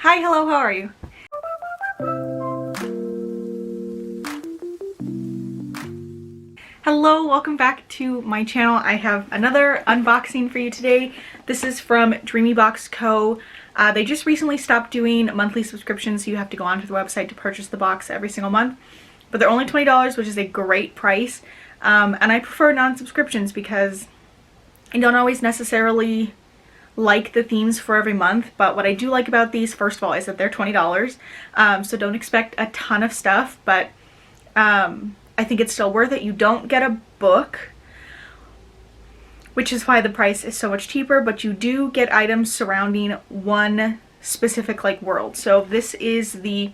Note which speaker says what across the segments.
Speaker 1: Hi, hello, how are you? Hello, welcome back to my channel. I have another unboxing for you today. This is from Dreamy&Co. They just recently stopped doing monthly subscriptions, so you have to go onto the website to purchase the box every single month. But they're only $20, which is a great price. And I prefer non-subscriptions because I don't always necessarily like the themes for every month, but what I do like about these, first of all, is that they're $20. So don't expect a ton of stuff, but I think it's still worth it. You don't get a book, which is why the price is so much cheaper, but you do get items surrounding one specific world. So this is the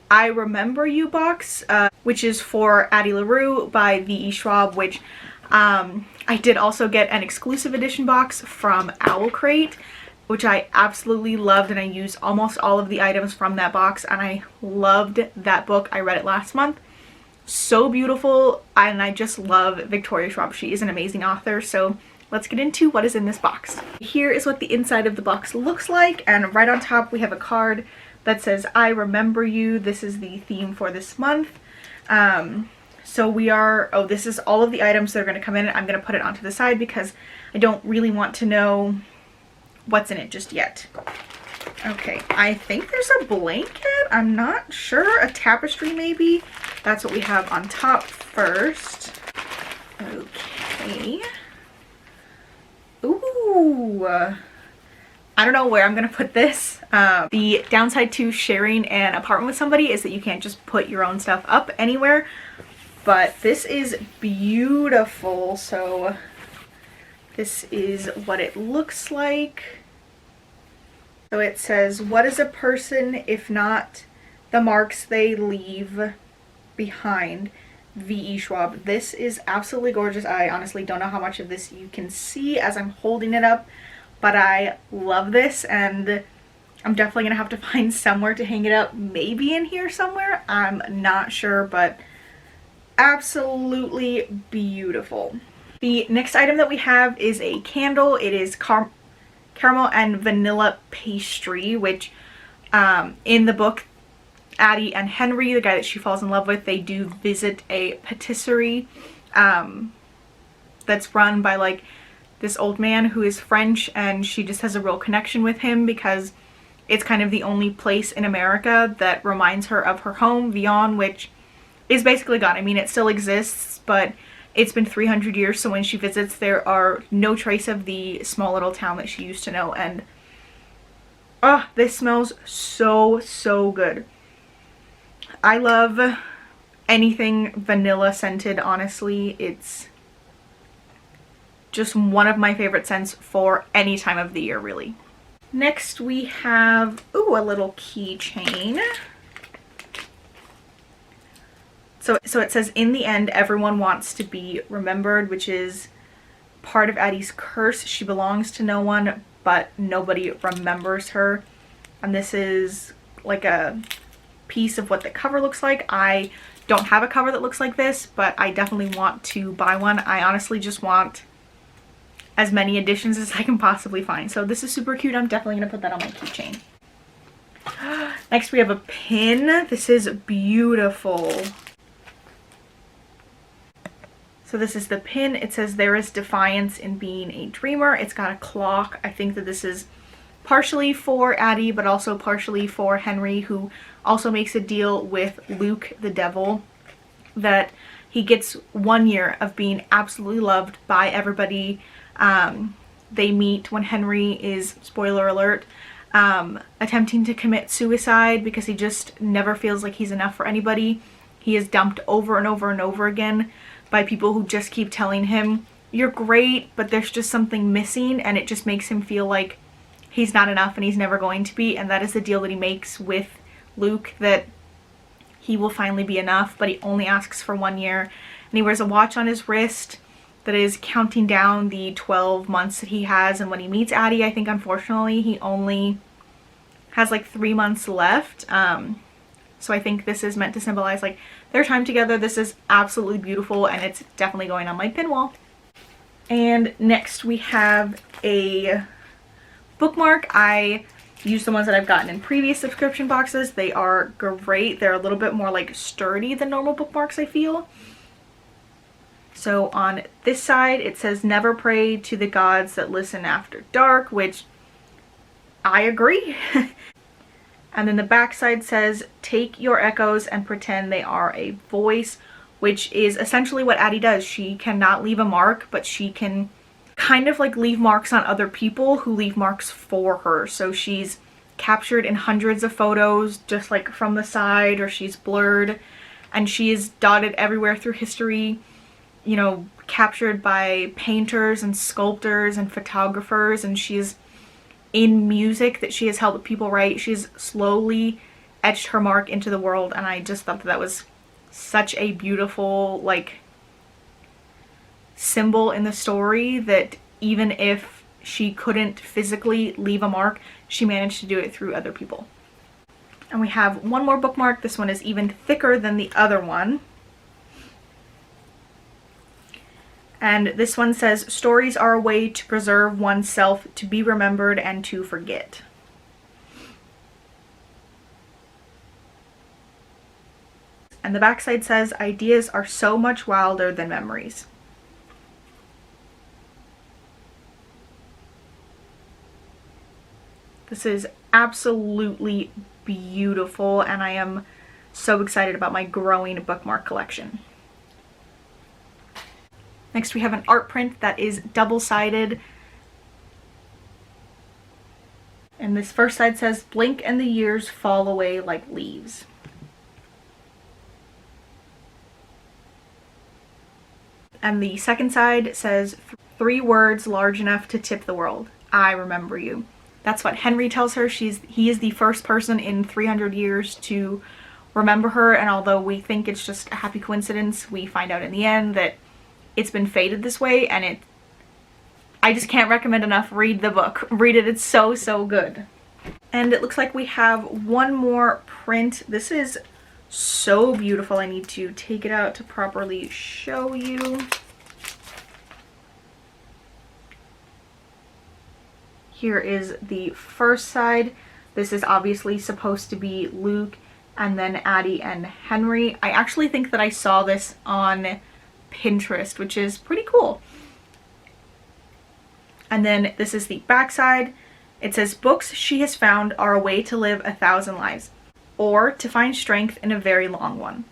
Speaker 1: I Remember You box, which is for Addie LaRue by V.E. Schwab, which I did also get an exclusive edition box from Owl Crate, which I absolutely loved, and I used almost all of the items from that box, and I loved that book. I read it last month. So beautiful, and I just love Victoria Schwab. She is an amazing author, so let's get into what is in this box. Here is what the inside of the box looks like, and right on top we have a card that says I Remember You. This is the theme for this month. So we are, this is all of the items that are going to come in. I'm going to put it onto the side because I don't really want to know what's in it just yet. Okay, I think there's a blanket. I'm not sure. A tapestry maybe. That's what we have on top first. Okay. Ooh. I don't know where I'm going to put this. The downside to sharing an apartment with somebody is that you can't just put your own stuff up anywhere. But this is beautiful. So this is what it looks like. So it says, what is a person if not the marks they leave behind? V.E. Schwab. This is absolutely gorgeous. I honestly don't know how much of this you can see as I'm holding it up, but I love this, and I'm definitely gonna have to find somewhere to hang it up. Maybe in here somewhere. I'm not sure, but absolutely beautiful. The next item that we have is a candle. It is caramel and vanilla pastry, which in the book, Addie and Henry, the guy that she falls in love with, they do visit a patisserie that's run by this old man who is French, and she just has a real connection with him because it's kind of the only place in America that reminds her of her home, Vion, which is basically gone. I mean, it still exists, but it's been 300 years, so when she visits, there are no trace of the small little town that she used to know, and this smells so, so good. I love anything vanilla scented, honestly. It's just one of my favorite scents for any time of the year, really. Next we have, a little keychain. So it says, in the end, everyone wants to be remembered, which is part of Addie's curse. She belongs to no one, but nobody remembers her. And this is like a piece of what the cover looks like. I don't have a cover that looks like this, but I definitely want to buy one. I honestly just want as many editions as I can possibly find. So this is super cute. I'm definitely going to put that on my keychain. Next we have a pin. This is beautiful. So this is the pin. It says, there is defiance in being a dreamer. It's got a clock. I think that this is partially for Addie, but also partially for Henry, who also makes a deal with Luke, the devil, that he gets 1 year of being absolutely loved by everybody. They meet when Henry is, spoiler alert, attempting to commit suicide because he just never feels like he's enough for anybody. He is dumped over and over and over again by people who just keep telling him, you're great, but there's just something missing, and it just makes him feel like he's not enough and he's never going to be. And that is the deal that he makes with Luke, that he will finally be enough, but he only asks for 1 year. And he wears a watch on his wrist that is counting down the 12 months that he has. And when he meets Addie, I think unfortunately he only has 3 months left. So I think this is meant to symbolize their time together. This is absolutely beautiful, and it's definitely going on my pin wall. And next we have a bookmark. I used the ones that I've gotten in previous subscription boxes. They are great. They're a little bit more like sturdy than normal bookmarks, I feel. So on this side it says never pray to the gods that listen after dark, which I agree. And then the back side says take your echoes and pretend they are a voice, which is essentially what Addie does. She cannot leave a mark, but she can kind of like leave marks on other people who leave marks for her. So she's captured in hundreds of photos just like from the side, or she's blurred, and she is dotted everywhere through history, you know, captured by painters and sculptors and photographers, and she's in music that she has helped people write. She's slowly etched her mark into the world, and I just thought that was such a beautiful like symbol in the story, that even if she couldn't physically leave a mark, she managed to do it through other people. And we have one more bookmark. This one is even thicker than the other one. And this one says, stories are a way to preserve oneself, to be remembered, and to forget. And the backside says, ideas are so much wilder than memories. This is absolutely beautiful, and I am so excited about my growing bookmark collection. Next we have an art print that is double-sided. And this first side says, blink and the years fall away like leaves. And the second side says, 3 words large enough to tip the world. I remember you. That's what Henry tells her. He is the first person in 300 years to remember her, and although we think it's just a happy coincidence, we find out in the end that it's been fated this way, and I just can't recommend enough. Read the book. Read it. It's so, so good. And it looks like we have one more print. This is so beautiful. I need to take it out to properly show you. Here is the first side. This is obviously supposed to be Luke and then Addie and Henry. I actually think that I saw this on Pinterest, which is pretty cool. And then this is the back side. It says, books she has found are a way to live 1,000 lives, or to find strength in a very long one.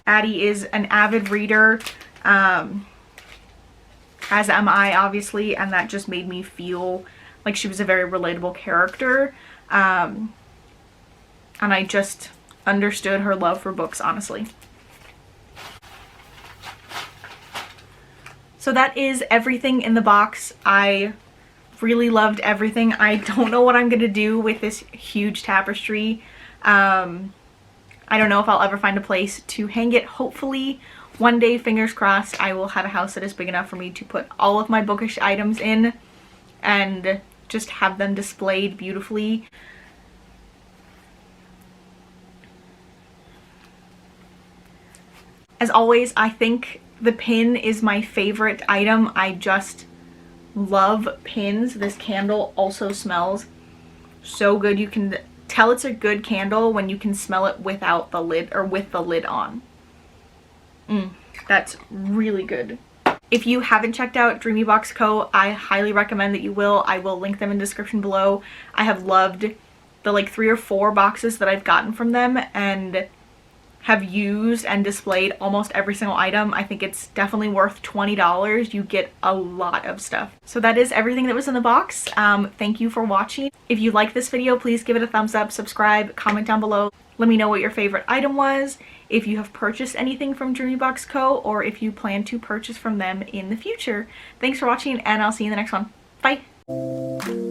Speaker 1: Addie is an avid reader, as am I, obviously, and that just made me feel like she was a very relatable character. And I just understood her love for books, honestly. So that is everything in the box. I really loved everything. I don't know what I'm gonna do with this huge tapestry. I don't know if I'll ever find a place to hang it. Hopefully one day, fingers crossed, I will have a house that is big enough for me to put all of my bookish items in and just have them displayed beautifully. As always, I think the pin is my favorite item. I just love pins. This candle also smells so good. You can tell it's a good candle when you can smell it without the lid, or with the lid on. That's really good. If you haven't checked out Dreamy&Co, I highly recommend that you will. I will link them in the description below. I have loved the like 3 or 4 boxes that I've gotten from them, and have used and displayed almost every single item. I think it's definitely worth $20. You get a lot of stuff. So that is everything that was in the box. Thank you for watching. If you like this video, please give it a thumbs up, subscribe, comment down below. Let me know what your favorite item was, if you have purchased anything from Dreamy&Co, or if you plan to purchase from them in the future. Thanks for watching, and I'll see you in the next one. Bye!